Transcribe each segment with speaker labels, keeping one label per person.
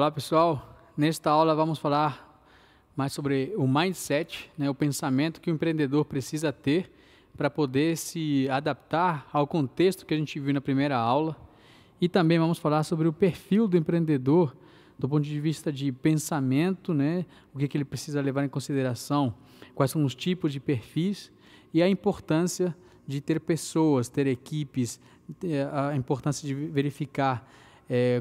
Speaker 1: Olá pessoal, nesta aula vamos falar mais sobre o mindset, né, o pensamento que o empreendedor precisa ter para poder se adaptar ao contexto que a gente viu na primeira aula, e também vamos falar sobre o perfil do empreendedor do ponto de vista de pensamento, né, o que ele precisa levar em consideração, quais são os tipos de perfis e a importância de ter pessoas, ter equipes, a importância de verificar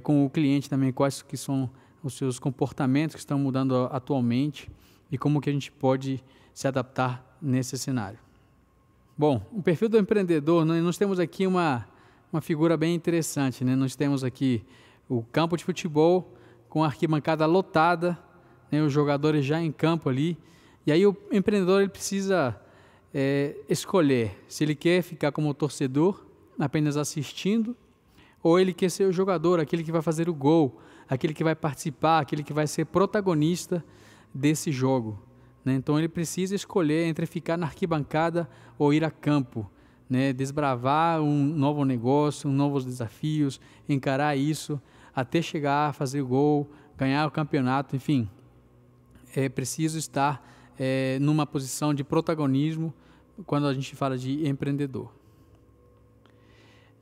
Speaker 1: com o cliente também quais que são os seus comportamentos que estão mudando atualmente e como que a gente pode se adaptar nesse cenário. Bom, o perfil do empreendedor, nós temos aqui uma figura bem interessante, né? Nós temos aqui o campo de futebol com a arquibancada lotada, né? Os jogadores já em campo ali, e aí o empreendedor ele precisa escolher se ele quer ficar como torcedor, apenas assistindo, ou ele quer ser o jogador, aquele que vai fazer o gol, aquele que vai participar, aquele que vai ser protagonista desse jogo, né? Então ele precisa escolher entre ficar na arquibancada ou ir a campo, né? Desbravar um novo negócio, novos desafios, encarar isso até chegar a fazer o gol, ganhar o campeonato, enfim. É preciso estar numa posição de protagonismo quando a gente fala de empreendedor.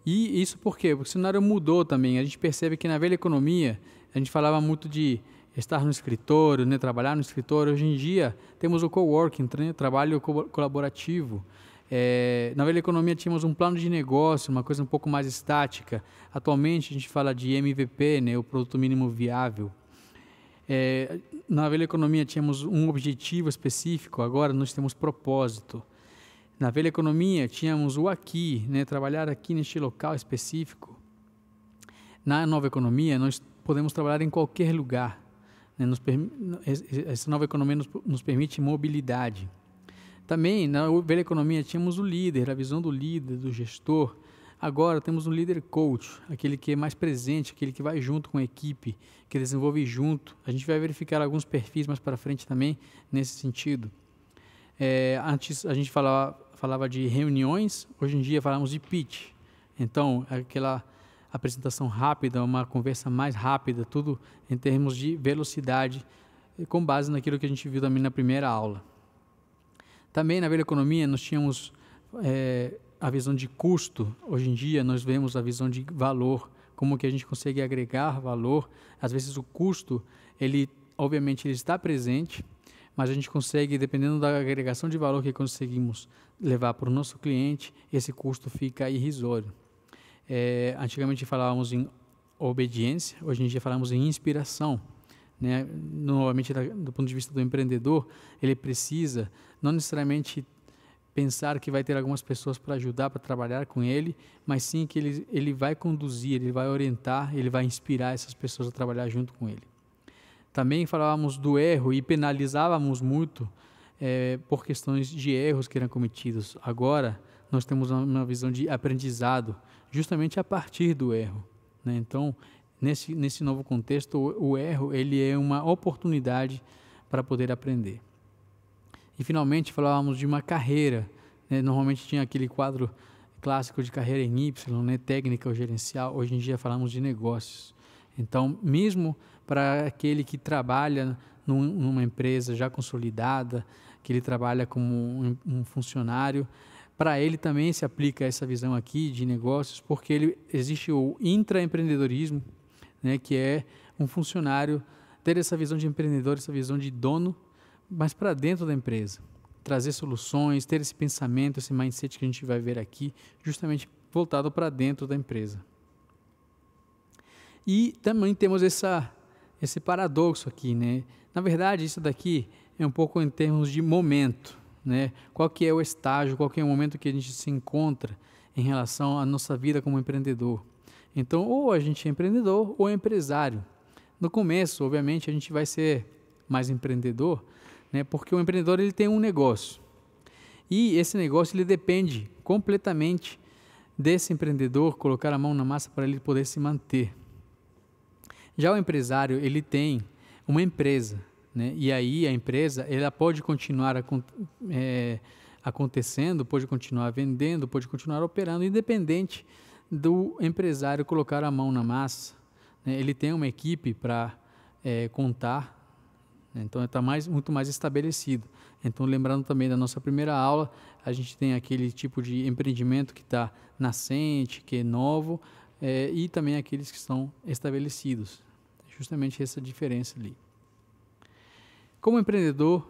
Speaker 1: E isso por quê? Porque o cenário mudou também. A gente percebe que na velha economia, a gente falava muito de estar no escritório, né, trabalhar no escritório. Hoje em dia, temos o coworking, né, trabalho colaborativo. Na velha economia, tínhamos um plano de negócio, uma coisa um pouco mais estática. Atualmente, a gente fala de MVP, né, o produto mínimo viável. Na velha economia, tínhamos um objetivo específico, agora nós temos propósito. Na velha economia, tínhamos o aqui, né, trabalhar aqui neste local específico. Na nova economia, nós podemos trabalhar em qualquer lugar, né, essa nova economia nos permite mobilidade. Também, na velha economia, tínhamos o líder, a visão do líder, do gestor. Agora, temos um líder coach, aquele que é mais presente, aquele que vai junto com a equipe, que desenvolve junto. A gente vai verificar alguns perfis mais para frente também, nesse sentido. Antes a gente falava de reuniões, hoje em dia falamos de pitch. Então, aquela apresentação rápida, uma conversa mais rápida, tudo em termos de velocidade, com base naquilo que a gente viu também na primeira aula. Também na velha economia nós tínhamos a visão de custo. Hoje em dia nós vemos a visão de valor, como que a gente consegue agregar valor. Às vezes o custo, obviamente ele está presente, mas a gente consegue, dependendo da agregação de valor que conseguimos levar para o nosso cliente, esse custo fica irrisório. Antigamente falávamos em obediência, hoje em dia falamos em inspiração, né? Novamente, do ponto de vista do empreendedor, ele precisa não necessariamente pensar que vai ter algumas pessoas para ajudar, para trabalhar com ele, mas sim que ele vai conduzir, ele vai orientar, ele vai inspirar essas pessoas a trabalhar junto com ele. Também falávamos do erro e penalizávamos muito por questões de erros que eram cometidos. Agora, nós temos uma visão de aprendizado, justamente a partir do erro, né? Então, nesse novo contexto, o erro ele é uma oportunidade para poder aprender. E, finalmente, falávamos de uma carreira, né? Normalmente tinha aquele quadro clássico de carreira em Y, né? Técnica ou gerencial. Hoje em dia falamos de negócios. Então, mesmo para aquele que trabalha numa empresa já consolidada, que ele trabalha como um funcionário, para ele também se aplica essa visão aqui de negócios, porque existe o intraempreendedorismo, né, que é um funcionário ter essa visão de empreendedor, essa visão de dono, mas para dentro da empresa. Trazer soluções, ter esse pensamento, esse mindset que a gente vai ver aqui, justamente voltado para dentro da empresa. E também temos esse paradoxo aqui, né? Na verdade, isso daqui é um pouco em termos de momento, né? Qual que é o estágio, qual que é o momento que a gente se encontra em relação à nossa vida como empreendedor. Então, ou a gente é empreendedor ou é empresário. No começo, obviamente, a gente vai ser mais empreendedor, né? Porque o empreendedor ele tem um negócio. E esse negócio ele depende completamente desse empreendedor colocar a mão na massa para ele poder se manter. Já o empresário, ele tem uma empresa, né? E aí a empresa ela pode continuar acontecendo, pode continuar vendendo, pode continuar operando, independente do empresário colocar a mão na massa, né? Ele tem uma equipe para contar, né? Então está muito mais estabelecido. Então, lembrando também da nossa primeira aula, a gente tem aquele tipo de empreendimento que está nascente, que é novo, e também aqueles que estão estabelecidos. Justamente essa diferença ali. Como empreendedor,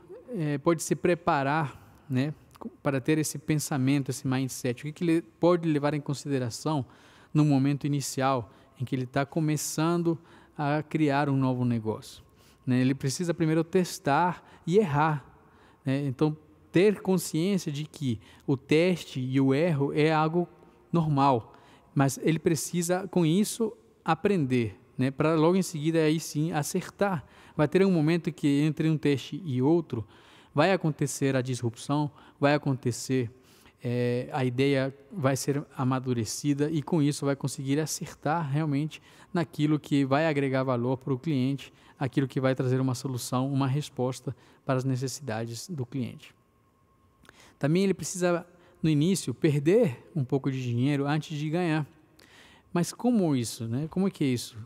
Speaker 1: pode se preparar, né, para ter esse pensamento, esse mindset. O que ele pode levar em consideração no momento inicial em que ele está começando a criar um novo negócio, né? Ele precisa primeiro testar e errar, né? Então, ter consciência de que o teste e o erro é algo normal, mas ele precisa, com isso, aprender, né? Para logo em seguida, aí sim, acertar. Vai ter um momento que entre um teste e outro, vai acontecer a disrupção, vai acontecer, a ideia vai ser amadurecida e com isso vai conseguir acertar realmente naquilo que vai agregar valor para o cliente, aquilo que vai trazer uma solução, uma resposta para as necessidades do cliente. Também ele precisa, no início, perder um pouco de dinheiro antes de ganhar. Mas como isso, né? Como é que é isso?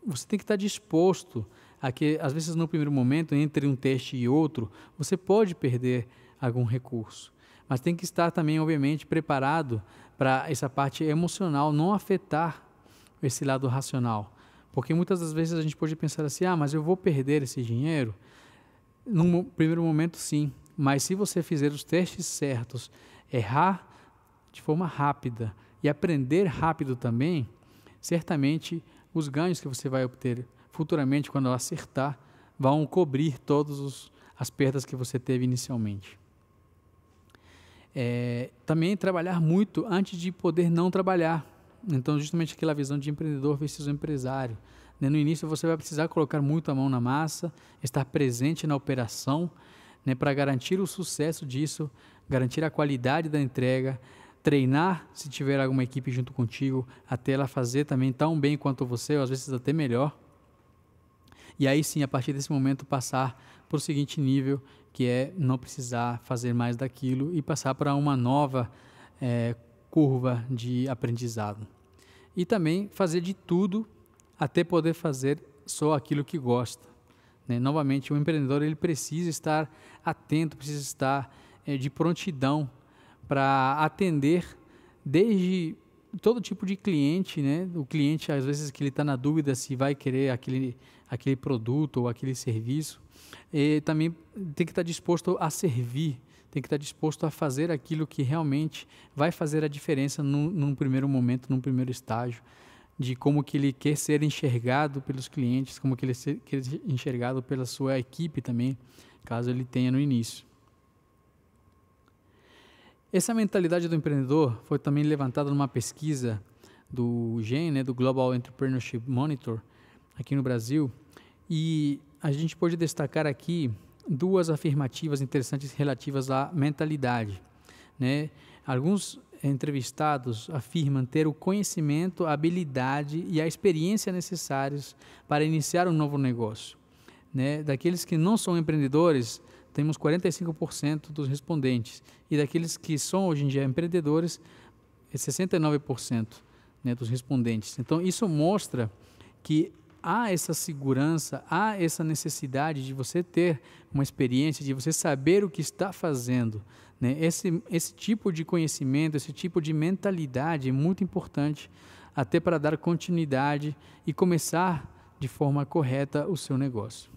Speaker 1: Você tem que estar disposto a que, às vezes, no primeiro momento, entre um teste e outro, você pode perder algum recurso. Mas tem que estar também, obviamente, preparado para essa parte emocional não afetar esse lado racional. Porque muitas das vezes a gente pode pensar assim, mas eu vou perder esse dinheiro? No primeiro momento, sim. Mas se você fizer os testes certos, errar de forma rápida e aprender rápido também, certamente os ganhos que você vai obter futuramente, quando acertar, vão cobrir todas as perdas que você teve inicialmente. Também trabalhar muito antes de poder não trabalhar. Então, justamente aquela visão de empreendedor versus empresário. No início, você vai precisar colocar muito a mão na massa, estar presente na operação, né, para garantir o sucesso disso, garantir a qualidade da entrega, treinar, se tiver alguma equipe junto contigo, até ela fazer também tão bem quanto você, ou às vezes até melhor. E aí sim, a partir desse momento, passar para o seguinte nível, que é não precisar fazer mais daquilo e passar para uma nova curva de aprendizado. E também fazer de tudo até poder fazer só aquilo que gosta, né? Novamente, o empreendedor ele precisa estar atento, precisa estar de prontidão para atender desde todo tipo de cliente, né? O cliente, às vezes, que ele está na dúvida se vai querer aquele produto ou aquele serviço, e também tem que estar disposto a servir, tem que estar disposto a fazer aquilo que realmente vai fazer a diferença num primeiro momento, num primeiro estágio, de como que ele quer ser enxergado pelos clientes, como que ele quer ser enxergado pela sua equipe também, caso ele tenha no início. Essa mentalidade do empreendedor foi também levantada numa pesquisa do GEM, né, do Global Entrepreneurship Monitor, aqui no Brasil, e a gente pode destacar aqui duas afirmativas interessantes relativas à mentalidade, né? Alguns entrevistados afirmam ter o conhecimento, a habilidade e a experiência necessários para iniciar um novo negócio, né? Daqueles que não são empreendedores, temos 45% dos respondentes, e daqueles que são hoje em dia empreendedores, 69%, né, dos respondentes. Então, isso mostra que há essa segurança, há essa necessidade de você ter uma experiência, de você saber o que está fazendo, né? Esse tipo de conhecimento, esse tipo de mentalidade é muito importante até para dar continuidade e começar de forma correta o seu negócio.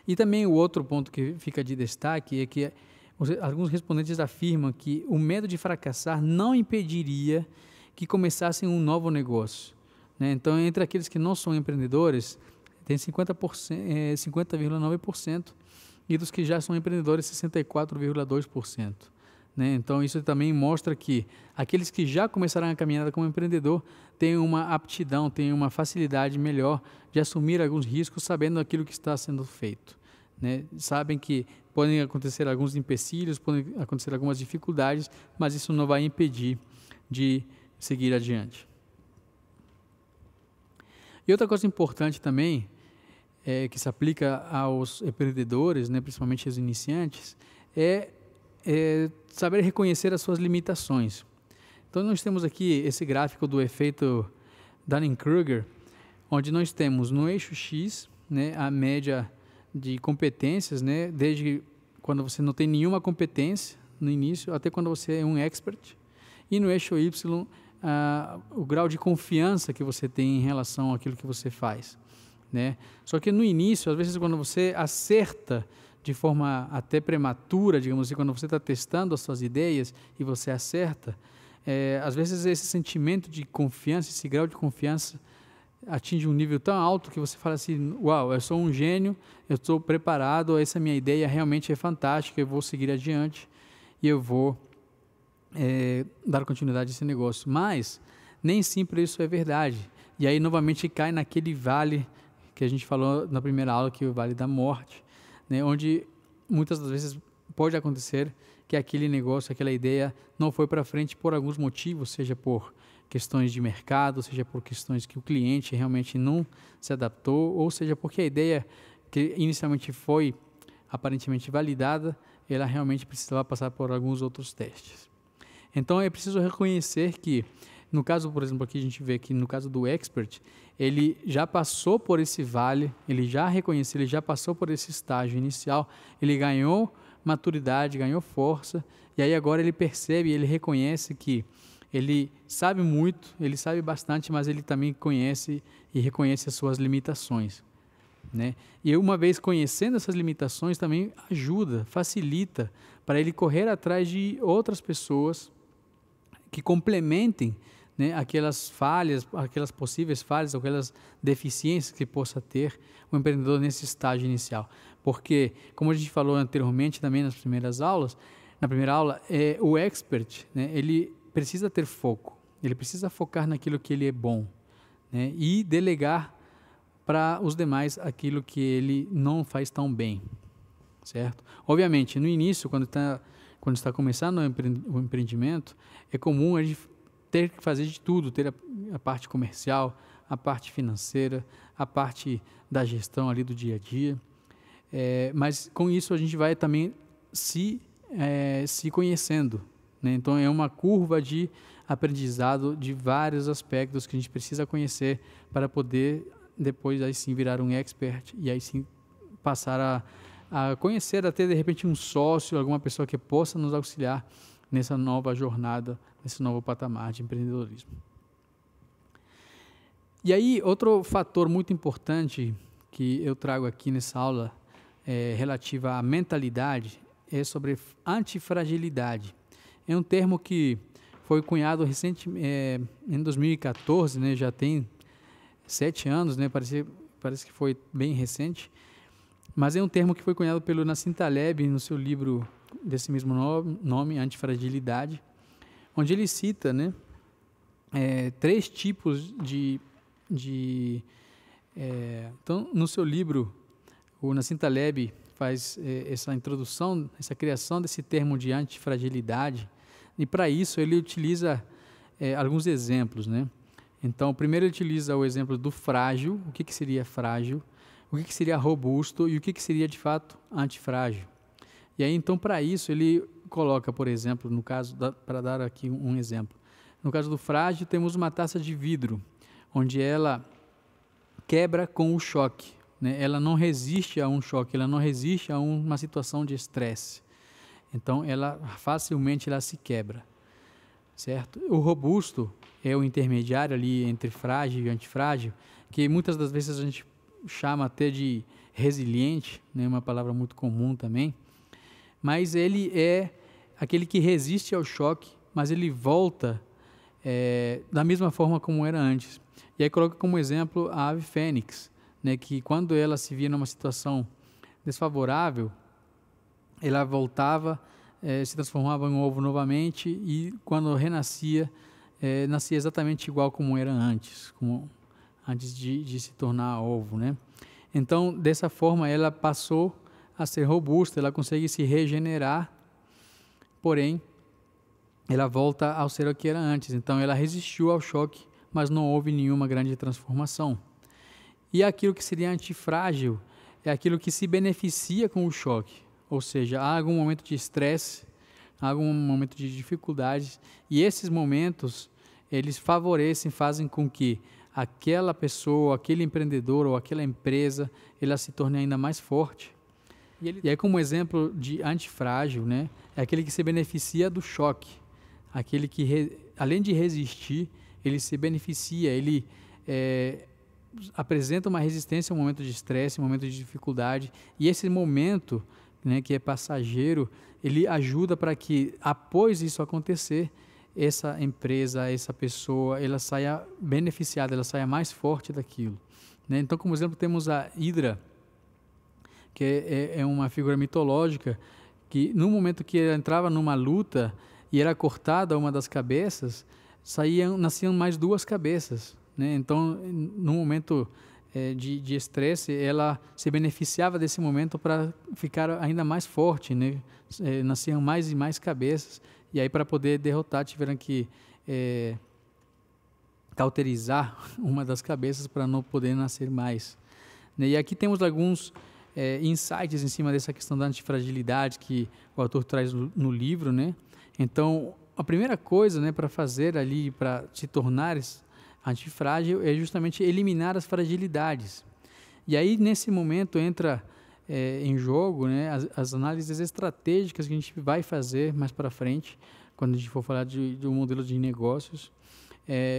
Speaker 1: E também o outro ponto que fica de destaque é que alguns respondentes afirmam que o medo de fracassar não impediria que começassem um novo negócio, né? Então, entre aqueles que não são empreendedores, tem 50,9%, e dos que já são empreendedores, 64,2%. Né? Então, isso também mostra que aqueles que já começaram a caminhada como empreendedor têm uma aptidão, têm uma facilidade melhor de assumir alguns riscos, sabendo aquilo que está sendo feito, né? Sabem que podem acontecer alguns empecilhos, podem acontecer algumas dificuldades, mas isso não vai impedir de seguir adiante. E outra coisa importante também, que se aplica aos empreendedores, né, principalmente aos iniciantes, é saber reconhecer as suas limitações. Então, nós temos aqui esse gráfico do efeito Dunning-Kruger, onde nós temos no eixo X, né, a média de competências, né, desde quando você não tem nenhuma competência no início, até quando você é um expert. E no eixo Y, o grau de confiança que você tem em relação àquilo que você faz, né? Só que no início, às vezes, quando você acerta de forma até prematura, digamos assim, quando você está testando as suas ideias e você acerta, às vezes esse sentimento de confiança, esse grau de confiança atinge um nível tão alto que você fala assim, uau, eu sou um gênio, eu estou preparado, essa minha ideia realmente é fantástica, eu vou seguir adiante e eu vou dar continuidade a esse negócio. Mas nem sempre isso é verdade. E aí novamente cai naquele vale que a gente falou na primeira aula, que é o vale da morte, né, onde muitas das vezes pode acontecer que aquele negócio, aquela ideia não foi para frente por alguns motivos, seja por questões de mercado, seja por questões que o cliente realmente não se adaptou, ou seja porque a ideia que inicialmente foi aparentemente validada, ela realmente precisava passar por alguns outros testes. Então é preciso reconhecer que, no caso, por exemplo, aqui a gente vê que no caso do expert, ele já passou por esse vale, ele já reconheceu, ele já passou por esse estágio inicial, ele ganhou maturidade, ganhou força, e aí agora ele percebe, ele reconhece que ele sabe muito, ele sabe bastante, mas ele também conhece e reconhece as suas limitações, né? E uma vez conhecendo essas limitações, também ajuda, facilita para ele correr atrás de outras pessoas que complementem, né, aquelas falhas, aquelas possíveis falhas, aquelas deficiências que possa ter o empreendedor nesse estágio inicial. Porque, como a gente falou anteriormente também nas primeiras aulas, na primeira aula, o expert, né, ele precisa ter foco, ele precisa focar naquilo que ele é bom, né, e delegar para os demais aquilo que ele não faz tão bem, certo? Obviamente, no início, quando está começando o empreendimento, é comum a gente ter que fazer de tudo, ter a parte comercial, a parte financeira, a parte da gestão ali do dia a dia, mas com isso a gente vai também se conhecendo, né? Então é uma curva de aprendizado de vários aspectos que a gente precisa conhecer para poder depois aí sim virar um expert e aí sim passar a conhecer até de repente um sócio, alguma pessoa que possa nos auxiliar nessa nova jornada, nesse novo patamar de empreendedorismo. E aí, outro fator muito importante que eu trago aqui nessa aula relativa à mentalidade é sobre antifragilidade. É um termo que foi cunhado em 2014, né, já tem 7 anos, né, parece que foi bem recente, mas é um termo que foi cunhado pelo Nassim Taleb no seu livro desse mesmo nome, Antifragilidade, onde ele cita, né, 3 tipos então, no seu livro, o Nassim Taleb faz essa introdução, essa criação desse termo de antifragilidade, e para isso ele utiliza alguns exemplos, né? Então, primeiro ele utiliza o exemplo do frágil, o que seria frágil, o que seria robusto e o que seria de fato antifrágil. E aí, então, para isso, ele coloca, por exemplo, no caso, para dar aqui um exemplo, no caso do frágil, temos uma taça de vidro, onde ela quebra com o choque, né? Ela não resiste a um choque, ela não resiste a uma situação de estresse. Então, ela facilmente se quebra, certo? O robusto é o intermediário ali entre frágil e antifrágil, que muitas das vezes a gente chama até de resiliente, né? Uma palavra muito comum também, mas ele é aquele que resiste ao choque, mas ele volta da mesma forma como era antes. E aí coloca como exemplo a ave fênix, né, que quando ela se via numa situação desfavorável, ela voltava, se transformava em um ovo novamente e quando renascia, nascia exatamente igual como era antes, como antes de se tornar ovo, né? Então, dessa forma, ela passou a ser robusta, ela consegue se regenerar, porém, ela volta ao ser o que era antes. Então, ela resistiu ao choque, mas não houve nenhuma grande transformação. E aquilo que seria antifrágil é aquilo que se beneficia com o choque, ou seja, há algum momento de estresse, há algum momento de dificuldades, e esses momentos, eles favorecem, fazem com que aquela pessoa, aquele empreendedor ou aquela empresa, ela se torne ainda mais forte. E aí, como exemplo de antifrágil, né, é aquele que se beneficia do choque, aquele que, além de resistir, ele se beneficia, ele apresenta uma resistência a um momento de estresse, um momento de dificuldade, e esse momento, né, que é passageiro, ele ajuda para que, após isso acontecer, essa empresa, essa pessoa, ela saia beneficiada, ela saia mais forte daquilo, né? Então, como exemplo, temos a Hidra, que é uma figura mitológica, que no momento que ela entrava numa luta e era cortada uma das cabeças, nasciam mais duas cabeças, né? Então, no momento de estresse, ela se beneficiava desse momento para ficar ainda mais forte, né? Nasciam mais e mais cabeças, e aí para poder derrotar tiveram que cauterizar uma das cabeças para não poder nascer mais, né? E aqui temos alguns insights em cima dessa questão da antifragilidade que o autor traz no livro, né? Então, a primeira coisa, né, para fazer ali, para se tornar antifrágil, é justamente eliminar as fragilidades. E aí, nesse momento, entra em jogo, né, as análises estratégicas que a gente vai fazer mais para frente, quando a gente for falar de um modelo de negócios,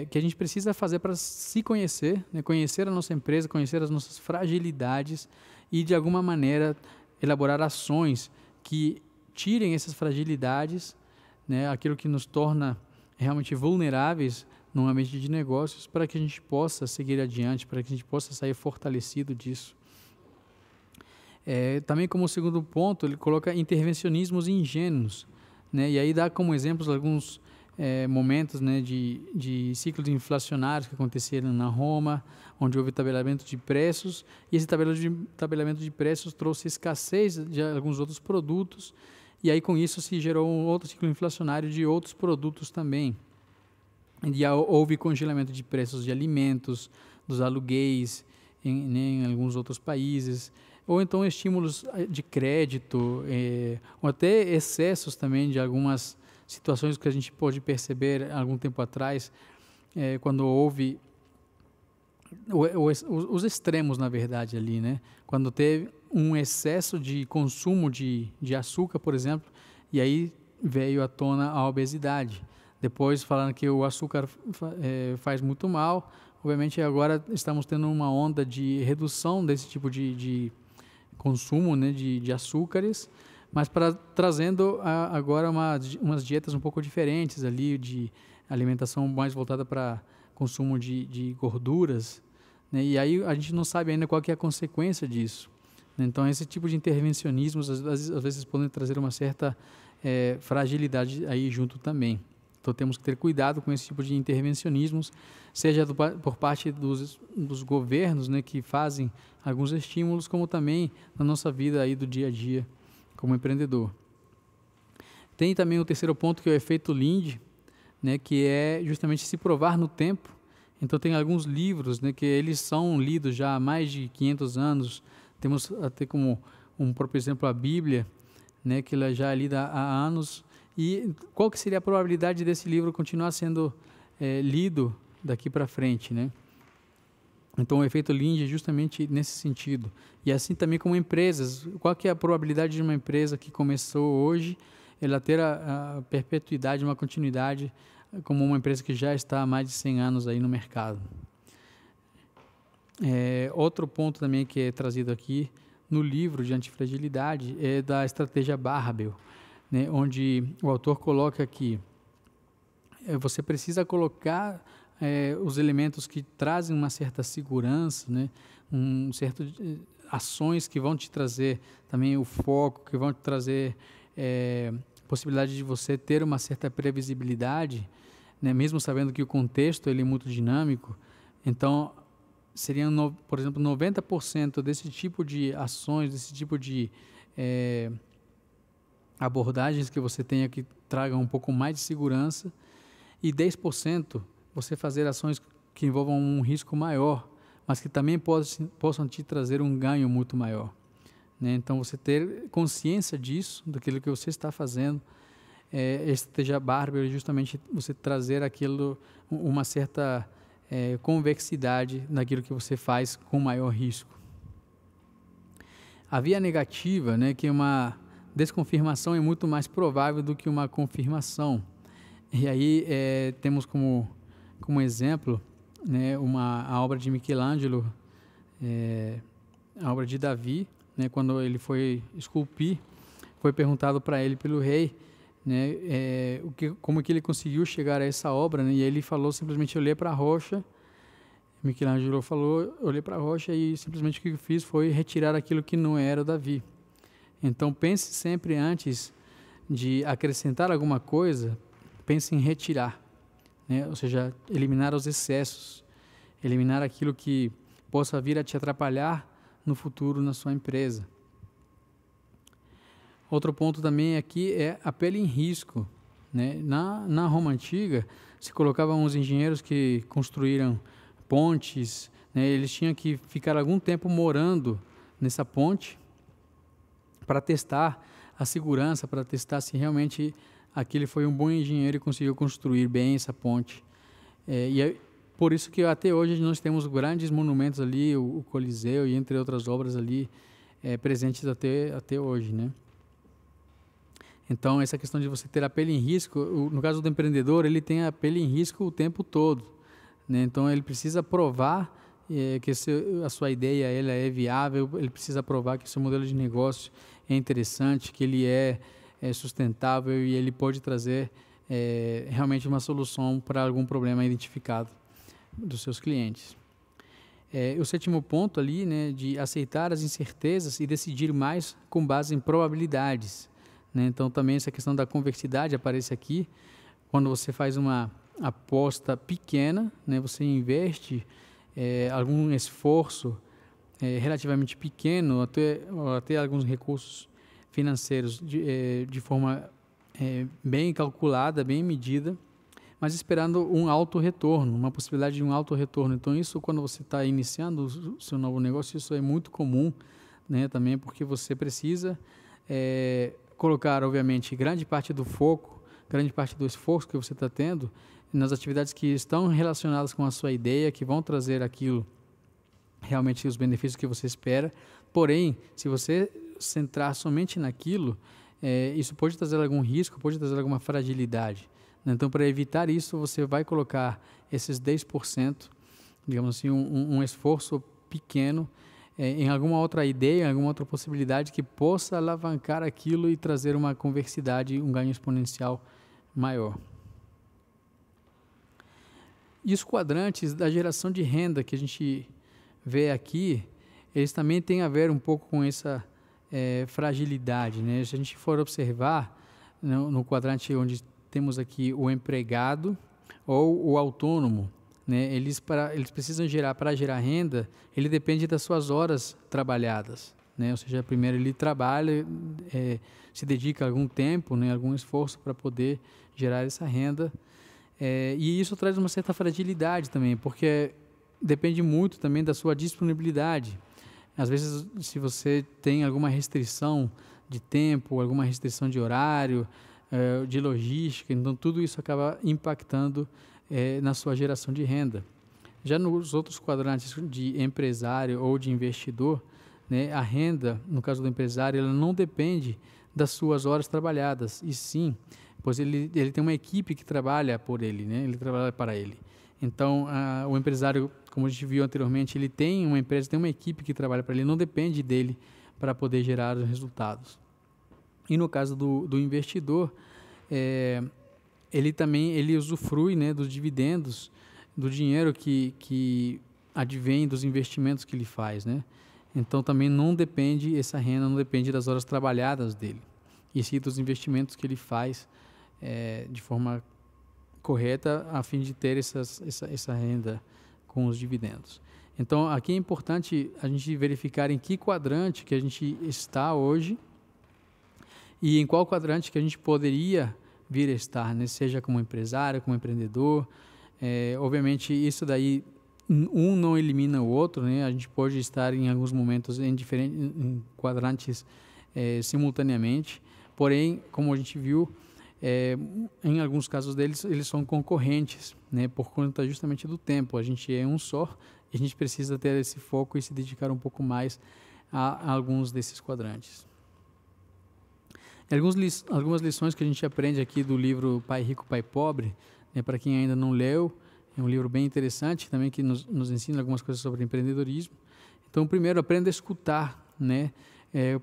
Speaker 1: que a gente precisa fazer para se conhecer, né, conhecer a nossa empresa, conhecer as nossas fragilidades e, de alguma maneira, elaborar ações que tirem essas fragilidades, né, aquilo que nos torna realmente vulneráveis num ambiente de negócios, para que a gente possa seguir adiante, para que a gente possa sair fortalecido disso. Também, como segundo ponto, ele coloca intervencionismos ingênuos, né, e aí dá como exemplos alguns momentos, né, de ciclos inflacionários que aconteceram na Roma, onde houve tabelamento de preços, e esse tabelamento de preços trouxe escassez de alguns outros produtos, e aí com isso se gerou um outro ciclo inflacionário de outros produtos também. E houve congelamento de preços de alimentos, dos aluguéis em alguns outros países, ou então estímulos de crédito, ou até excessos também de algumas situações que a gente pôde perceber algum tempo atrás, quando houve os extremos, na verdade, ali, né? Quando teve um excesso de consumo de açúcar, por exemplo, e aí veio à tona a obesidade. Depois falaram que o açúcar faz muito mal. Obviamente agora estamos tendo uma onda de redução desse tipo de consumo, né, de açúcares, mas trazendo agora umas dietas um pouco diferentes ali, de alimentação mais voltada para consumo de gorduras, né? E aí a gente não sabe ainda qual que é a consequência disso, né? Então esse tipo de intervencionismos às vezes podem trazer uma certa fragilidade aí junto também. Então temos que ter cuidado com esse tipo de intervencionismos, seja por parte dos governos, né, que fazem alguns estímulos, como também na nossa vida aí do dia a dia como empreendedor. Tem também o terceiro ponto, que é o efeito Lindy, né, que é justamente se provar no tempo. Então tem alguns livros, né, que eles são lidos já há mais de 500 anos. Temos até como um próprio exemplo a Bíblia, né, que ela já é lida há anos. E qual que seria a probabilidade desse livro continuar sendo lido daqui para frente, né? Então, o efeito Lindy é justamente nesse sentido. E assim também como empresas. Qual que é a probabilidade de uma empresa que começou hoje, ela ter a perpetuidade, uma continuidade, como uma empresa que já está há mais de 100 anos aí no mercado? Outro ponto também que é trazido aqui no livro de antifragilidade é da estratégia Barbell, né, onde o autor coloca que você precisa colocar os elementos que trazem uma certa segurança, né, ações que vão te trazer também o foco, que vão te trazer possibilidade de você ter uma certa previsibilidade, né, mesmo sabendo que o contexto ele é muito dinâmico. Então, seriam, por exemplo, 90% desse tipo de ações, desse tipo de abordagens que você tenha que tragam um pouco mais de segurança, e 10% você fazer ações que envolvam um risco maior, mas que também possam te trazer um ganho muito maior, né? Então, você ter consciência disso, daquilo que você está fazendo, estratégia Barbell é justamente você trazer aquilo, uma certa convexidade naquilo que você faz com maior risco. A via negativa, né, que uma desconfirmação é muito mais provável do que uma confirmação. E aí temos como exemplo, né, a obra de Michelangelo, a obra de Davi, né, quando ele foi esculpir, foi perguntado para ele pelo rei, né, como que ele conseguiu chegar a essa obra, né, e ele falou simplesmente: eu olhei para a rocha. Michelangelo falou: eu olhei para a rocha e simplesmente o que eu fiz foi retirar aquilo que não era Davi. Então pense sempre, antes de acrescentar alguma coisa, pense em retirar, né, ou seja, eliminar os excessos, eliminar aquilo que possa vir a te atrapalhar no futuro na sua empresa. Outro ponto também aqui é a pele em risco, né? Na Roma Antiga, se colocavam os engenheiros que construíram pontes, né? Eles tinham que ficar algum tempo morando nessa ponte para testar a segurança, para testar se realmente aquele foi um bom engenheiro e conseguiu construir bem essa ponte. E é por isso que até hoje nós temos grandes monumentos ali, o Coliseu e entre outras obras ali presentes até hoje, né? Então, essa questão de você ter a pele em risco, no caso do empreendedor, ele tem a pele em risco o tempo todo, né? Então, ele precisa provar que a sua ideia ela é viável, ele precisa provar que o seu modelo de negócio é interessante, que ele é sustentável e ele pode trazer realmente uma solução para algum problema identificado dos seus clientes. O sétimo ponto ali, né, de aceitar as incertezas e decidir mais com base em probabilidades, né? Então também essa questão da convexidade aparece aqui. Quando você faz uma aposta pequena, né, você investe algum esforço relativamente pequeno, até alguns recursos financeiros de forma bem calculada, bem medida, mas esperando um alto retorno, uma possibilidade de um alto retorno. Então isso, quando você está iniciando o seu novo negócio, isso é muito comum, né, também, porque você precisa colocar, obviamente, grande parte do foco, grande parte do esforço que você está tendo nas atividades que estão relacionadas com a sua ideia, que vão trazer aquilo, realmente os benefícios que você espera. Porém, se você centrar somente naquilo, isso pode trazer algum risco, pode trazer alguma fragilidade, né? Então, para evitar isso, você vai colocar esses 10%, digamos assim, um esforço pequeno em alguma outra ideia, em alguma outra possibilidade que possa alavancar aquilo e trazer uma convexidade, um ganho exponencial maior. E os quadrantes da geração de renda que a gente vê aqui, eles também têm a ver um pouco com essa fragilidade, né? Se a gente for observar no quadrante onde temos aqui o empregado ou o autônomo, né? Eles precisam para gerar renda, ele depende das suas horas trabalhadas, né? Ou seja, primeiro ele trabalha, se dedica algum tempo, né, algum esforço para poder gerar essa renda, e isso traz uma certa fragilidade também, porque depende muito também da sua disponibilidade. Às vezes, se você tem alguma restrição de tempo, alguma restrição de horário, de logística, então tudo isso acaba impactando na sua geração de renda. Já nos outros quadrantes de empresário ou de investidor, né, a renda, no caso do empresário, ela não depende das suas horas trabalhadas, e sim, pois ele tem uma equipe que trabalha por ele, né, ele trabalha para ele. Então, o empresário, como a gente viu anteriormente, ele tem uma empresa, tem uma equipe que trabalha para ele, não depende dele para poder gerar os resultados. E no caso do investidor, ele usufrui, né, dos dividendos, do dinheiro que advém dos investimentos que ele faz, né? Então também essa renda não depende das horas trabalhadas dele, e sim dos investimentos que ele faz de forma correta, a fim de ter essa renda com os dividendos. Então aqui é importante a gente verificar em que quadrante que a gente está hoje e em qual quadrante que a gente poderia vir a estar, né? Seja como empresário, como empreendedor. Obviamente isso daí um não elimina o outro, né? A gente pode estar em alguns momentos em quadrantes simultaneamente, porém, como a gente viu, Em alguns casos deles, eles são concorrentes, né, por conta justamente do tempo. A gente é um só e a gente precisa ter esse foco e se dedicar um pouco mais a alguns desses quadrantes. Algumas lições que a gente aprende aqui do livro Pai Rico, Pai Pobre, né, para quem ainda não leu, é um livro bem interessante também que nos ensina algumas coisas sobre empreendedorismo. Então, primeiro, aprenda a escutar, né?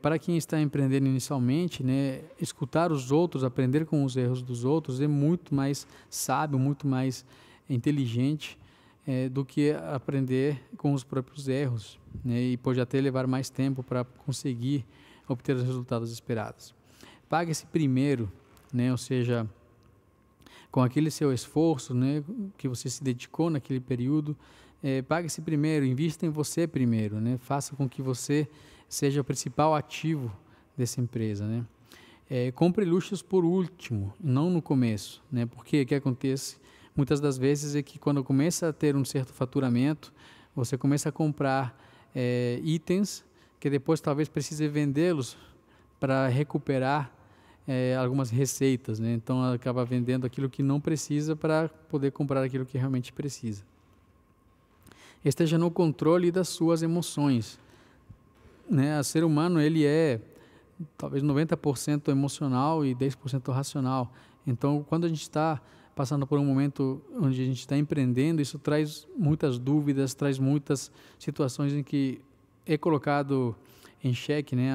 Speaker 1: Para quem está empreendendo inicialmente, né, escutar os outros, aprender com os erros dos outros é muito mais sábio, muito mais inteligente do que aprender com os próprios erros, né, e pode até levar mais tempo para conseguir obter os resultados esperados. Pague-se primeiro, né, ou seja, com aquele seu esforço, né, que você se dedicou naquele período, pague-se primeiro, invista em você primeiro, né, faça com que você seja o principal ativo dessa empresa, né? Compre luxos por último, não no começo, né? Porque o que acontece muitas das vezes é que quando começa a ter um certo faturamento, você começa a comprar itens que depois talvez precise vendê-los para recuperar algumas receitas, né? Então acaba vendendo aquilo que não precisa para poder comprar aquilo que realmente precisa. Esteja no controle das suas emoções, né? O ser humano ele é talvez 90% emocional e 10% racional. Então, quando a gente está passando por um momento onde a gente está empreendendo, isso traz muitas dúvidas, traz muitas situações em que é colocado em xeque, né,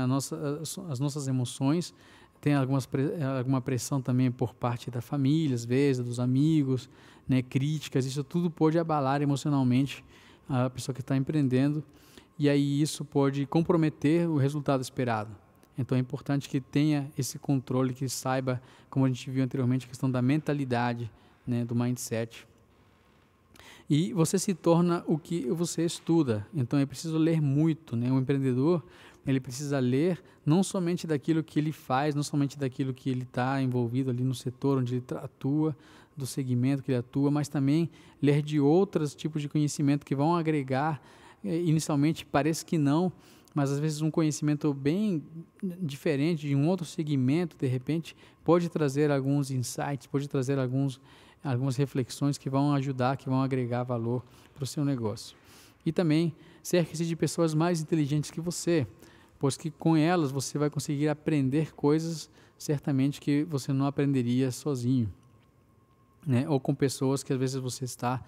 Speaker 1: as nossas emoções. Tem alguma pressão também por parte da família, às vezes, dos amigos, né, críticas. Isso tudo pode abalar emocionalmente a pessoa que está empreendendo. E aí isso pode comprometer o resultado esperado. Então é importante que tenha esse controle, que saiba, como a gente viu anteriormente, a questão da mentalidade, né, do mindset. E você se torna o que você estuda. Então é preciso ler muito, né? O empreendedor, ele precisa ler não somente daquilo que ele faz, não somente daquilo que ele está envolvido ali no setor onde ele atua, do segmento que ele atua, mas também ler de outros tipos de conhecimento que vão agregar. Inicialmente parece que não, mas às vezes um conhecimento bem diferente de um outro segmento, de repente, pode trazer alguns insights, pode trazer algumas reflexões que vão ajudar, que vão agregar valor para o seu negócio. E também cerque-se de pessoas mais inteligentes que você, pois que com elas você vai conseguir aprender coisas certamente que você não aprenderia sozinho, né? Ou com pessoas que às vezes você está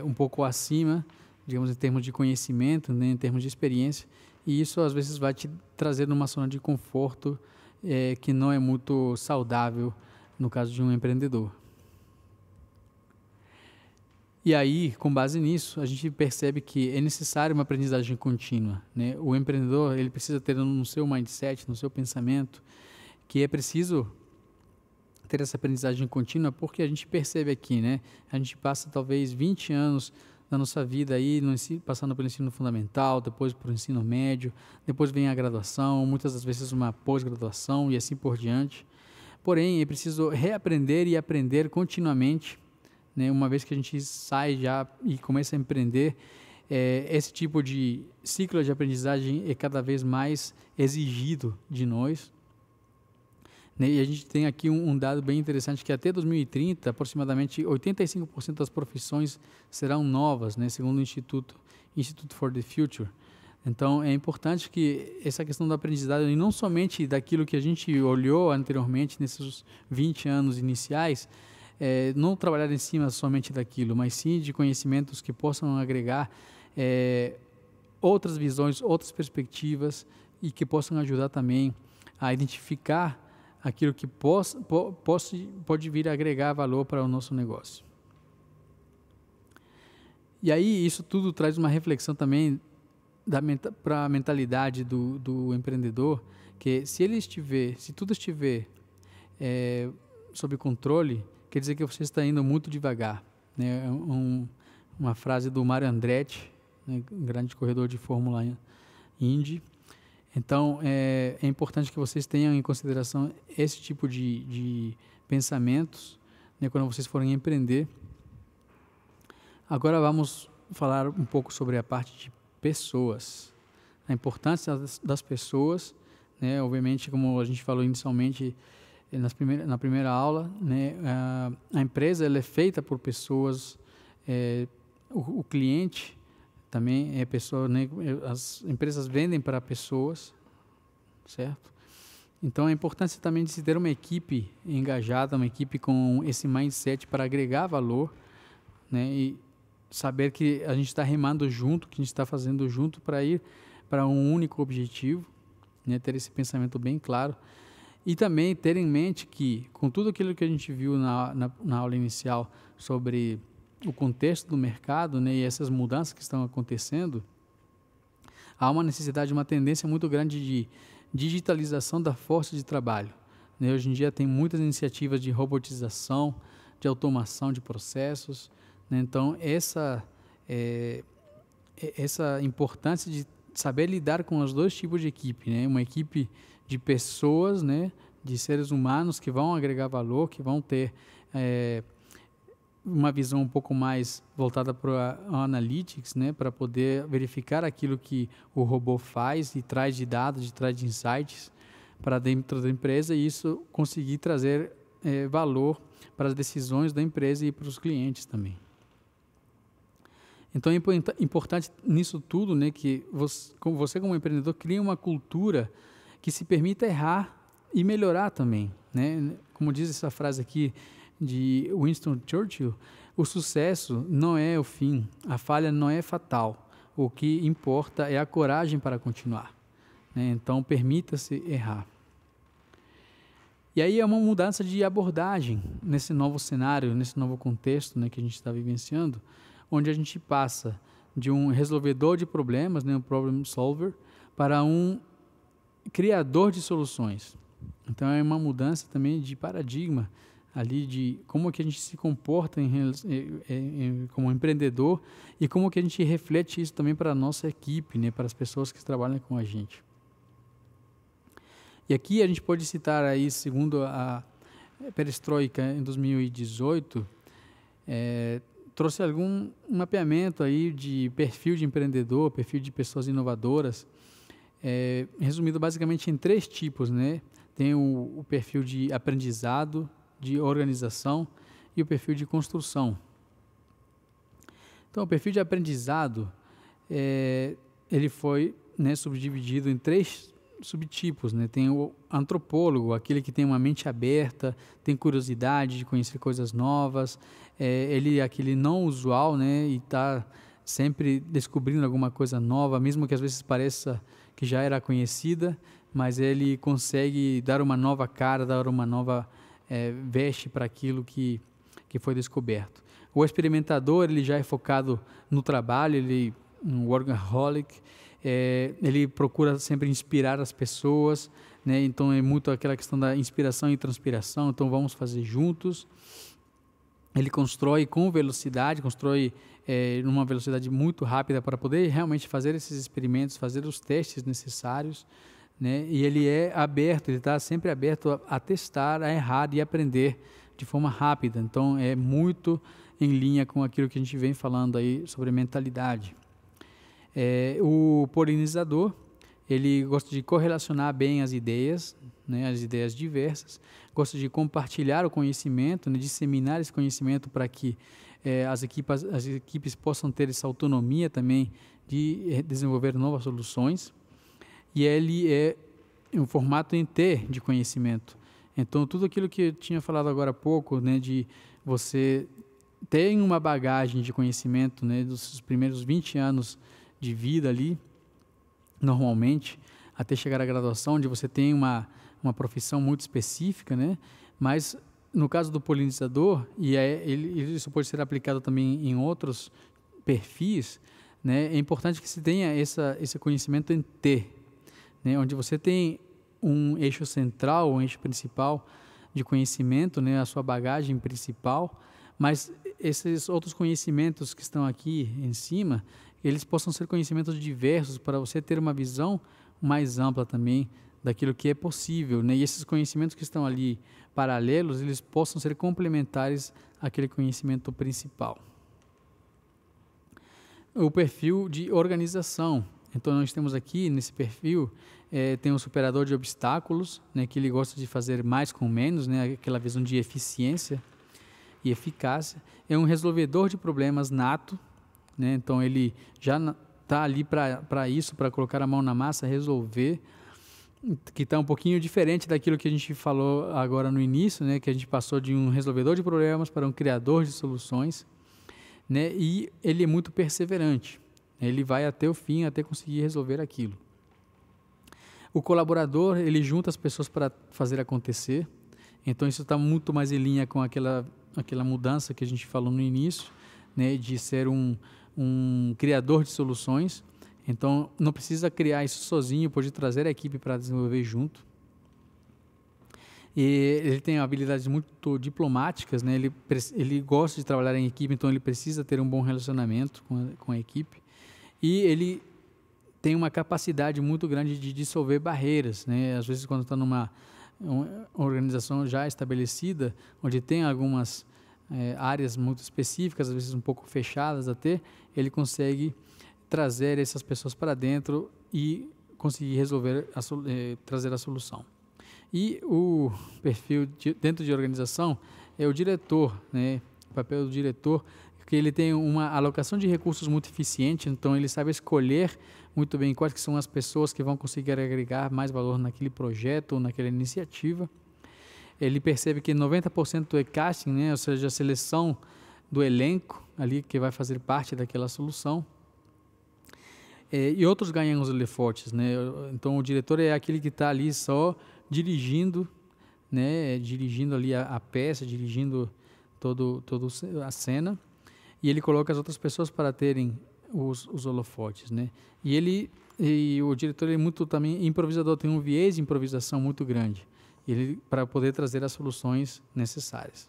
Speaker 1: um pouco acima, digamos, em termos de conhecimento, né, em termos de experiência, e isso às vezes vai te trazer numa zona de conforto que não é muito saudável no caso de um empreendedor. E aí, com base nisso, a gente percebe que é necessário uma aprendizagem contínua, né? O empreendedor, ele precisa ter no seu mindset, no seu pensamento, que é preciso ter essa aprendizagem contínua, porque a gente percebe aqui, né? A gente passa talvez 20 anos da nossa vida aí, passando pelo ensino fundamental, depois pelo ensino médio, depois vem a graduação, muitas das vezes uma pós-graduação e assim por diante. Porém, é preciso reaprender e aprender continuamente, né? Uma vez que a gente sai já e começa a empreender, esse tipo de ciclo de aprendizagem é cada vez mais exigido de nós. E a gente tem aqui um dado bem interessante, que até 2030, aproximadamente 85% das profissões serão novas, né, segundo o Institute for the Future. Então, é importante que essa questão da aprendizagem, e não somente daquilo que a gente olhou anteriormente, nesses 20 anos iniciais, não trabalhar em cima somente daquilo, mas sim de conhecimentos que possam agregar outras visões, outras perspectivas, e que possam ajudar também a identificar aquilo que pode vir a agregar valor para o nosso negócio. E aí isso tudo traz uma reflexão também para a mentalidade do empreendedor, que se tudo estiver sob controle, quer dizer que você está indo muito devagar, né? Uma frase do Mario Andretti, né, um grande corredor de Fórmula Indy. Então, é importante que vocês tenham em consideração esse tipo de pensamentos, né, quando vocês forem empreender. Agora vamos falar um pouco sobre a parte de pessoas, a importância das pessoas, né? Obviamente, como a gente falou inicialmente, na primeira aula, né, a empresa ela é feita por pessoas, o cliente também é pessoa, né, as empresas vendem para pessoas, certo? Então, a importância também de se ter uma equipe engajada, uma equipe com esse mindset para agregar valor, né, e saber que a gente está remando junto, que a gente está fazendo junto para ir para um único objetivo, né, ter esse pensamento bem claro. E também ter em mente que, com tudo aquilo que a gente viu na aula inicial sobre o contexto do mercado, né, e essas mudanças que estão acontecendo, há uma necessidade, uma tendência muito grande de digitalização da força de trabalho, né? Hoje em dia tem muitas iniciativas de robotização, de automação de processos, né? Então, essa importância de saber lidar com os dois tipos de equipe, né? Uma equipe de pessoas, né, de seres humanos que vão agregar valor, que vão ter uma visão um pouco mais voltada para o analytics, né, para poder verificar aquilo que o robô faz e traz de dados, traz de insights para dentro da empresa, e isso conseguir trazer valor para as decisões da empresa e para os clientes também. Então é importante nisso tudo, né, que você como empreendedor crie uma cultura que se permita errar e melhorar também, né? Como diz essa frase aqui de Winston Churchill, o sucesso não é o fim, a falha não é fatal, o que importa é a coragem para continuar, né? Então permita-se errar. E aí é uma mudança de abordagem nesse novo cenário, nesse novo contexto, né, que a gente está vivenciando, onde a gente passa de um resolvedor de problemas, né, um problem solver, para um criador de soluções. Então é uma mudança também de paradigma ali de como que a gente se comporta como empreendedor e como que a gente reflete isso também para a nossa equipe, né, para as pessoas que trabalham com a gente. E aqui a gente pode citar aí, segundo a Perestroika em 2018, trouxe algum mapeamento aí de perfil de empreendedor, perfil de pessoas inovadoras, resumido basicamente em 3 tipos, né? Tem o perfil de aprendizado, de organização e o perfil de construção. Então, o perfil de aprendizado, ele foi, né, subdividido em 3 subtipos, né? Tem o antropólogo, aquele que tem uma mente aberta, tem curiosidade de conhecer coisas novas, ele é aquele não usual, né? E está sempre descobrindo alguma coisa nova, mesmo que às vezes pareça que já era conhecida, mas ele consegue dar uma nova cara, dar uma nova veste para aquilo que foi descoberto. O experimentador, ele já é focado no trabalho, ele é um workaholic, ele procura sempre inspirar as pessoas, né? Então é muito aquela questão da inspiração e transpiração, então vamos fazer juntos. Ele constrói com velocidade, numa velocidade muito rápida para poder realmente fazer esses experimentos, fazer os testes necessários, né? E ele é aberto, ele está sempre aberto a testar, a errar e aprender de forma rápida. Então é muito em linha com aquilo que a gente vem falando aí sobre mentalidade. O polinizador, ele gosta de correlacionar bem as ideias, né, as ideias diversas, gosta de compartilhar o conhecimento, né, disseminar esse conhecimento para que as equipes possam ter essa autonomia também de desenvolver novas soluções. E ele é um formato em T de conhecimento. Então, tudo aquilo que eu tinha falado agora há pouco, né, de você ter uma bagagem de conhecimento, né, dos primeiros 20 anos de vida ali, normalmente, até chegar à graduação, onde você tem uma profissão muito específica, né? Mas no caso do polinizador, isso pode ser aplicado também em outros perfis, né? É importante que se tenha esse conhecimento em T, né? Onde você tem um eixo central, um eixo principal de conhecimento, né? A sua bagagem principal, mas esses outros conhecimentos que estão aqui em cima, eles possam ser conhecimentos diversos para você ter uma visão mais ampla também daquilo que é possível, né? E esses conhecimentos que estão ali paralelos, eles possam ser complementares àquele conhecimento principal. O perfil de organização. Então, nós temos aqui nesse perfil tem um superador de obstáculos, né, que ele gosta de fazer mais com menos, né, aquela visão de eficiência e eficácia. É um resolvedor de problemas nato, né, então ele já está ali para isso, para colocar a mão na massa, resolver, que está um pouquinho diferente daquilo que a gente falou agora no início, né, que a gente passou de um resolvedor de problemas para um criador de soluções, né, e ele é muito perseverante, ele vai até o fim, até conseguir resolver aquilo. O colaborador, ele junta as pessoas para fazer acontecer, então isso está muito mais em linha com aquela mudança que a gente falou no início, né, de ser um criador de soluções. Então, não precisa criar isso sozinho, pode trazer a equipe para desenvolver junto. E ele tem habilidades muito diplomáticas, né? Ele gosta de trabalhar em equipe, então ele precisa ter um bom relacionamento com a equipe. E ele tem uma capacidade muito grande de dissolver barreiras, né? Às vezes, quando está numa organização já estabelecida, onde tem algumas áreas muito específicas, às vezes um pouco fechadas até, ele consegue trazer essas pessoas para dentro e conseguir resolver, trazer a solução. E o perfil dentro de organização é o diretor, né? O papel do diretor, que ele tem uma alocação de recursos muito eficiente, então ele sabe escolher muito bem quais que são as pessoas que vão conseguir agregar mais valor naquele projeto ou naquela iniciativa. Ele percebe que 90% é casting, né? Ou seja, a seleção do elenco ali que vai fazer parte daquela solução. E outros ganham os holofotes, né? Então, o diretor é aquele que está ali só dirigindo, né? Dirigindo ali a peça, dirigindo toda a cena, e ele coloca as outras pessoas para terem os holofotes, né? E o diretor é muito também improvisador, tem um viés de improvisação muito grande, para poder trazer as soluções necessárias.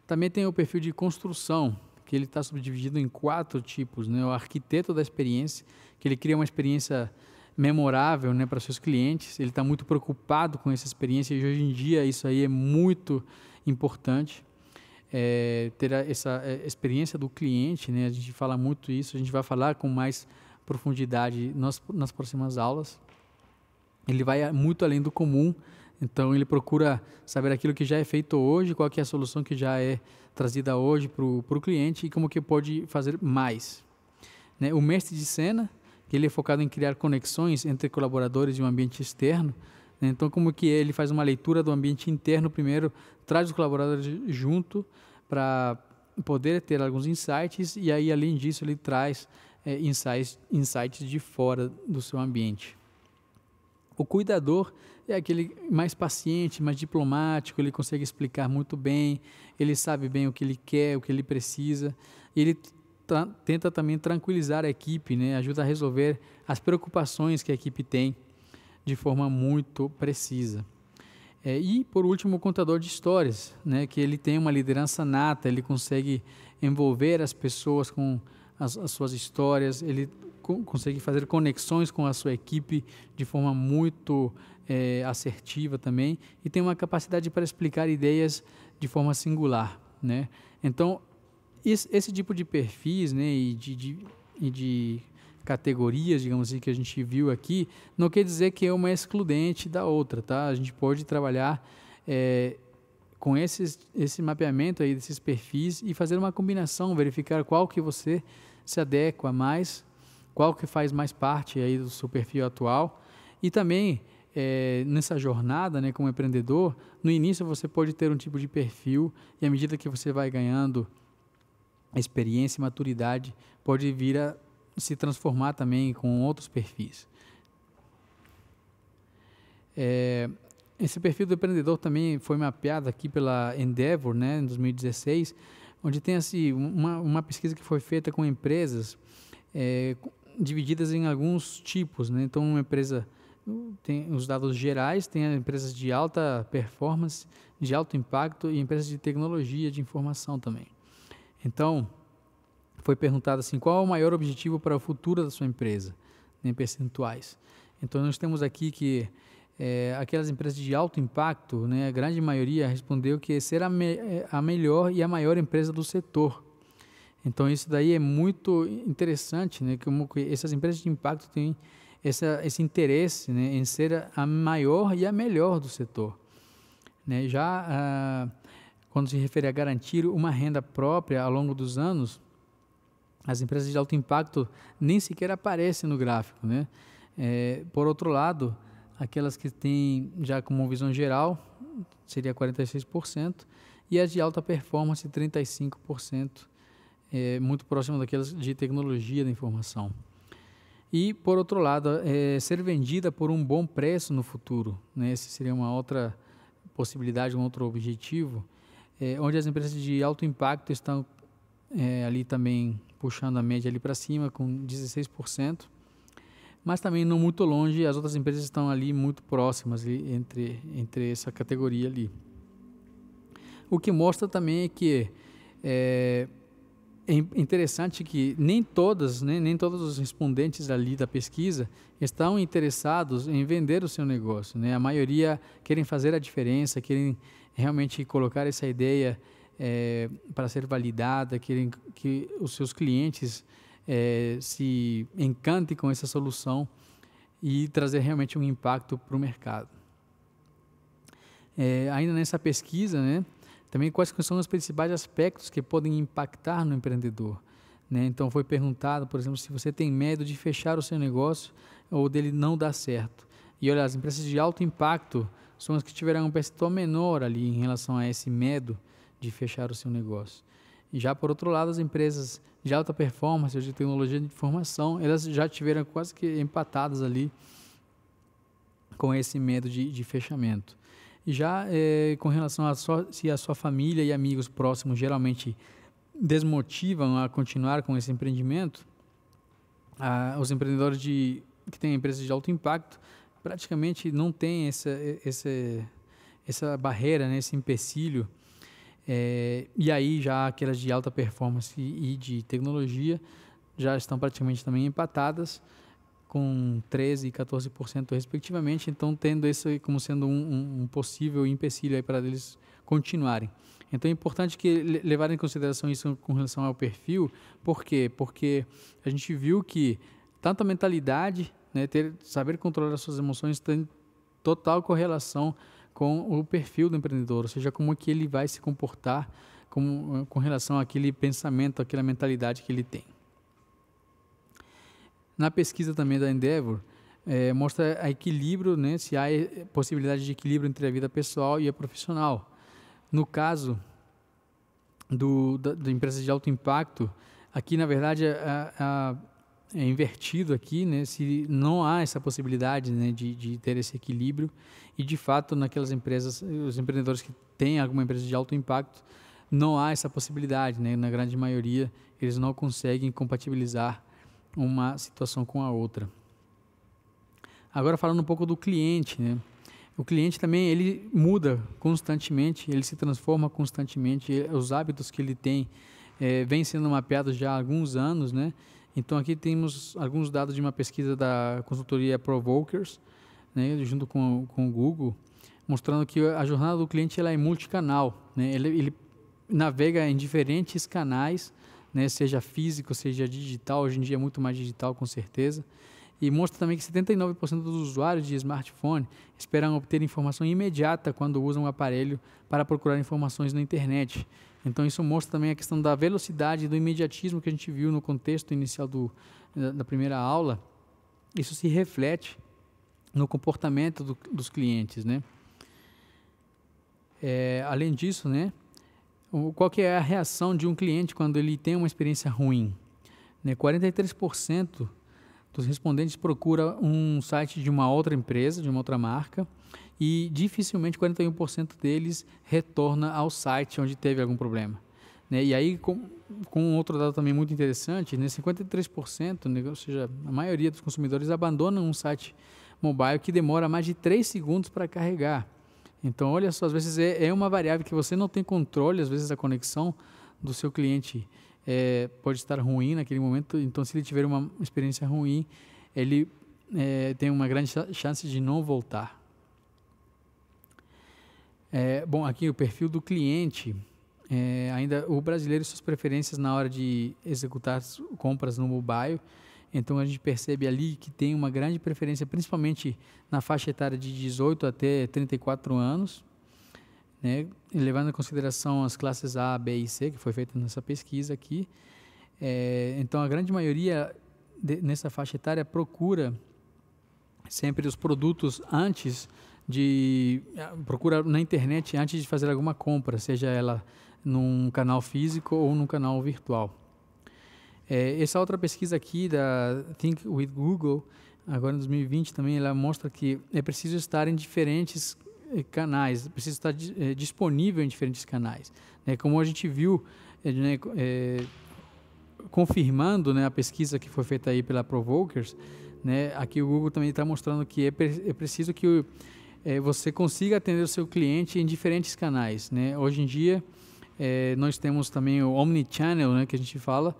Speaker 1: Também tem o perfil de construção, que ele está subdividido em 4 tipos, né? O arquiteto da experiência, que ele cria uma experiência memorável, né, para seus clientes. Ele está muito preocupado com essa experiência e hoje em dia isso aí é muito importante, ter essa experiência do cliente, né? A gente fala muito isso, a gente vai falar com mais profundidade nas próximas aulas. Ele vai muito além do comum, então ele procura saber aquilo que já é feito hoje, qual que é a solução que já é trazida hoje para o cliente e como que pode fazer mais, né? O mestre de cena, que ele é focado em criar conexões entre colaboradores e um ambiente externo, né? Então, como que ele faz uma leitura do ambiente interno primeiro, traz os colaboradores junto para poder ter alguns insights e aí, além disso, ele traz insights de fora do seu ambiente. O cuidador é aquele mais paciente, mais diplomático, ele consegue explicar muito bem, ele sabe bem o que ele quer, o que ele precisa, e ele tenta também tranquilizar a equipe, né? Ajuda a resolver as preocupações que a equipe tem de forma muito precisa. E, por último, o contador de histórias, né? Que ele tem uma liderança nata, ele consegue envolver as pessoas com as suas histórias, ele consegue fazer conexões com a sua equipe de forma muito assertiva também, e tem uma capacidade para explicar ideias de forma singular, né? Então, esse tipo de perfis, né, e de categorias, digamos assim, que a gente viu aqui, não quer dizer que é uma excludente da outra, tá? A gente pode trabalhar com esse mapeamento aí desses perfis e fazer uma combinação, verificar qual que você se adequa mais, qual que faz mais parte aí do seu perfil atual. E também, nessa jornada, né, como empreendedor, no início você pode ter um tipo de perfil e à medida que você vai ganhando experiência e maturidade, pode vir a se transformar também com outros perfis. Esse perfil do empreendedor também foi mapeado aqui pela Endeavor, né, em 2016, onde tem assim, uma pesquisa que foi feita com empresas divididas em alguns tipos, né? Então, uma empresa tem os dados gerais, tem empresas de alta performance, de alto impacto e empresas de tecnologia de informação também. Então, foi perguntado assim, qual é o maior objetivo para o futuro da sua empresa, em percentuais. Então, nós temos aqui que aquelas empresas de alto impacto, né, a grande maioria respondeu que ser a melhor e a maior empresa do setor. Então, isso daí é muito interessante, né, como que essas empresas de impacto têm esse interesse, né, em ser a maior e a melhor do setor, né? Já quando se refere a garantir uma renda própria ao longo dos anos, as empresas de alto impacto nem sequer aparecem no gráfico, né? Por outro lado, aquelas que têm já como visão geral, seria 46%, e as de alta performance, 35%, muito próximo daquelas de tecnologia da informação. E, por outro lado, ser vendida por um bom preço no futuro, né? Esse seria uma outra possibilidade, um outro objetivo, onde as empresas de alto impacto estão ali também puxando a média ali para cima com 16%, mas também não muito longe, as outras empresas estão ali muito próximas ali, entre essa categoria ali. O que mostra também é que é interessante que nem todos os respondentes ali da pesquisa estão interessados em vender o seu negócio, né? A maioria querem fazer a diferença, querem realmente colocar essa ideia para ser validada, querem que os seus clientes se encantem com essa solução e trazer realmente um impacto para o mercado. Ainda nessa pesquisa, né, também quais são os principais aspectos que podem impactar no empreendedor, né? Então foi perguntado, por exemplo, se você tem medo de fechar o seu negócio ou dele não dar certo. E olha, as empresas de alto impacto são as que tiveram um percentual menor ali em relação a esse medo de fechar o seu negócio. E já por outro lado, as empresas de alta performance, de tecnologia de informação, elas já tiveram quase que empatadas ali com esse medo de fechamento. E já com relação a se a sua família e amigos próximos geralmente desmotivam a continuar com esse empreendimento, os empreendedores que têm empresas de alto impacto praticamente não têm essa barreira, né, esse empecilho. E aí já aquelas de alta performance e de tecnologia já estão praticamente também empatadas com 13% e 14% respectivamente, então tendo isso como sendo um possível empecilho aí para eles continuarem. Então é importante que levarem em consideração isso com relação ao perfil. Por quê? Porque a gente viu que tanto a mentalidade, né, saber controlar as suas emoções tem total correlação com o perfil do empreendedor, ou seja, como é que ele vai se comportar com relação àquele pensamento, àquela mentalidade que ele tem. Na pesquisa também da Endeavor, mostra a equilíbrio, né, se há possibilidade de equilíbrio entre a vida pessoal e a profissional. No caso da empresa de alto impacto, aqui na verdade é invertido aqui, né, se não há essa possibilidade, né, de ter esse equilíbrio, e de fato naquelas empresas, os empreendedores que têm alguma empresa de alto impacto, não há essa possibilidade, né, na grande maioria eles não conseguem compatibilizar uma situação com a outra. Agora falando um pouco do cliente, né, o cliente também ele muda constantemente, ele se transforma constantemente, os hábitos que ele tem vêm sendo mapeados já há alguns anos, né? Então aqui temos alguns dados de uma pesquisa da consultoria Provokers, né, junto com o Google, mostrando que a jornada do cliente ela é multicanal, né? Ele navega em diferentes canais, né, seja físico, seja digital, hoje em dia é muito mais digital com certeza, e mostra também que 79% dos usuários de smartphone esperam obter informação imediata quando usam o aparelho para procurar informações na internet. Então isso mostra também a questão da velocidade e do imediatismo que a gente viu no contexto inicial da primeira aula. Isso se reflete no comportamento dos clientes, né? Além disso, né, qual que é a reação de um cliente quando ele tem uma experiência ruim? 43% dos respondentes procura um site de uma outra empresa, de uma outra marca, e dificilmente 41% deles retorna ao site onde teve algum problema, né? E aí, com outro dado também muito interessante, 53%, né, ou seja, a maioria dos consumidores abandonam um site mobile que demora mais de 3 segundos para carregar. Então, olha só, às vezes é uma variável que você não tem controle, às vezes a conexão do seu cliente pode estar ruim naquele momento, então se ele tiver uma experiência ruim, ele tem uma grande chance de não voltar. Bom, aqui o perfil do cliente, ainda o brasileiro e suas preferências na hora de executar compras no mobile, Então a gente percebe ali que tem uma grande preferência, principalmente na faixa etária de 18 até 34 anos, né? E levando em consideração as classes A, B e C, que foi feita nessa pesquisa aqui. Então a grande maioria nessa faixa etária procura sempre os produtos procura na internet antes de fazer alguma compra, seja ela num canal físico ou num canal virtual. Essa outra pesquisa aqui da Think with Google, agora em 2020 também, ela mostra que é preciso estar em diferentes canais, precisa estar disponível em diferentes canais, né? Como a gente viu, confirmando, né, a pesquisa que foi feita aí pela Provokers, né, aqui o Google também está mostrando que é preciso que você consiga atender o seu cliente em diferentes canais, né? Hoje em dia nós temos também o Omnichannel, né, que a gente fala,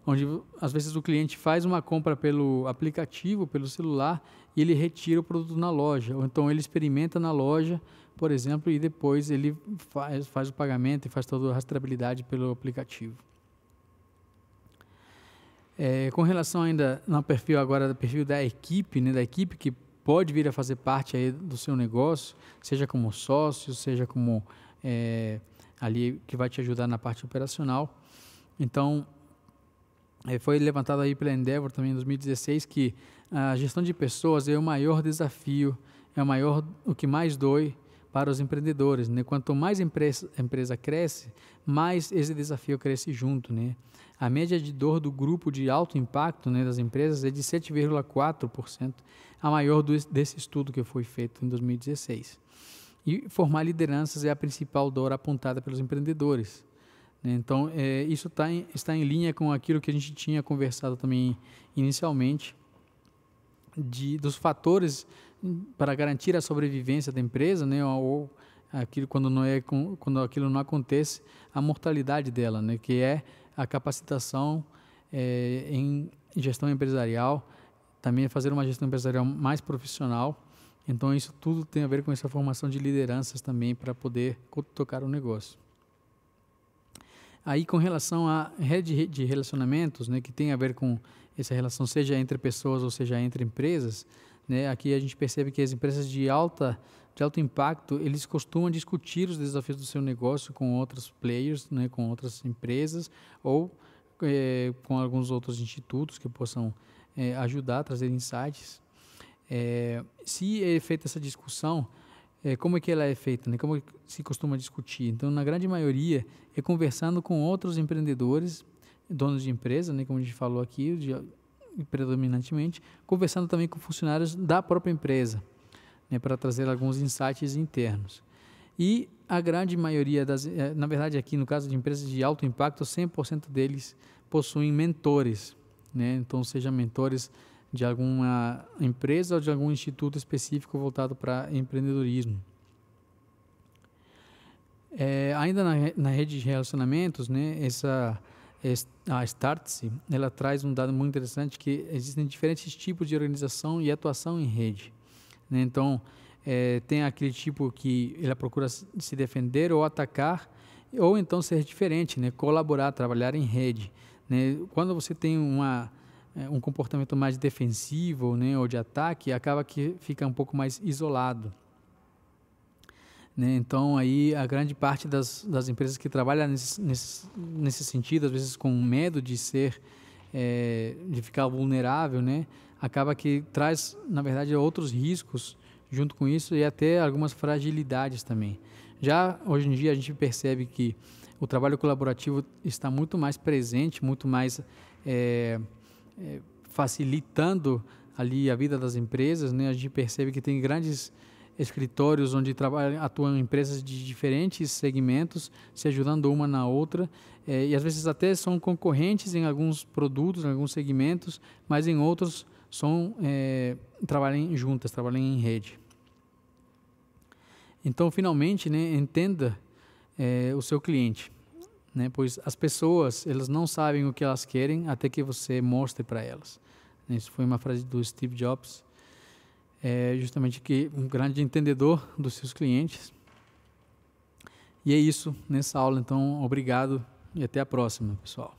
Speaker 1: onde às vezes o cliente faz uma compra pelo aplicativo, pelo celular, e ele retira o produto na loja, ou então ele experimenta na loja, por exemplo, e depois ele faz o pagamento e faz toda a rastreabilidade pelo aplicativo. Com relação ainda no perfil agora, do perfil da equipe, né, da equipe que pode vir a fazer parte aí do seu negócio, seja como sócio, seja como ali que vai te ajudar na parte operacional. Então, foi levantado aí pela Endeavor também em 2016 que a gestão de pessoas é o maior desafio, o que mais dói para os empreendedores, né? Quanto mais a empresa cresce, mais esse desafio cresce junto, né? A média de dor do grupo de alto impacto, né, das empresas é de 7,4%, a maior desse estudo que foi feito em 2016. E formar lideranças é a principal dor apontada pelos empreendedores. Então, isso está em linha com aquilo que a gente tinha conversado também inicialmente, dos fatores para garantir a sobrevivência da empresa, né, ou aquilo, quando aquilo não acontece, a mortalidade dela, né, que é a capacitação em gestão empresarial, também fazer uma gestão empresarial mais profissional. Então, isso tudo tem a ver com essa formação de lideranças também para poder tocar o negócio. Aí, com relação à rede de relacionamentos, né, que tem a ver com essa relação, seja entre pessoas ou seja entre empresas, né, aqui a gente percebe que as empresas de alto impacto, eles costumam discutir os desafios do seu negócio com outros players, né, com outras empresas ou com alguns outros institutos que possam ajudar a trazer insights. Se é feita essa discussão, como é que ela é feita, né? Como se costuma discutir? Então, na grande maioria, é conversando com outros empreendedores, donos de empresa, né? Como a gente falou aqui, predominantemente, conversando também com funcionários da própria empresa, né? Para trazer alguns insights internos. E a grande maioria na verdade, aqui no caso de empresas de alto impacto, 100% deles possuem mentores, né? Então, sejam mentores de alguma empresa ou de algum instituto específico voltado para empreendedorismo. Ainda na rede de relacionamentos, né, a Startse, ela traz um dado muito interessante que existem diferentes tipos de organização e atuação em rede, né? Então, tem aquele tipo que ela procura se defender ou atacar, ou então ser diferente, né, colaborar, trabalhar em rede, né? Quando você tem um comportamento mais defensivo, né, ou de ataque, acaba que fica um pouco mais isolado, né? Então, aí a grande parte das empresas que trabalham nesse sentido, às vezes com medo de ficar vulnerável, né, acaba que traz, na verdade, outros riscos junto com isso e até algumas fragilidades também. Já hoje em dia a gente percebe que o trabalho colaborativo está muito mais presente, muito mais facilitando ali a vida das empresas, né? A gente percebe que tem grandes escritórios onde atuam empresas de diferentes segmentos, se ajudando uma na outra, e às vezes até são concorrentes em alguns produtos, em alguns segmentos, mas em outros trabalham juntas, trabalham em rede. Então, finalmente, né, entenda o seu cliente, né, pois as pessoas, elas não sabem o que elas querem até que você mostre para elas. Isso foi uma frase do Steve Jobs, justamente que um grande entendedor dos seus clientes. E é isso nessa aula, então obrigado e até a próxima, pessoal.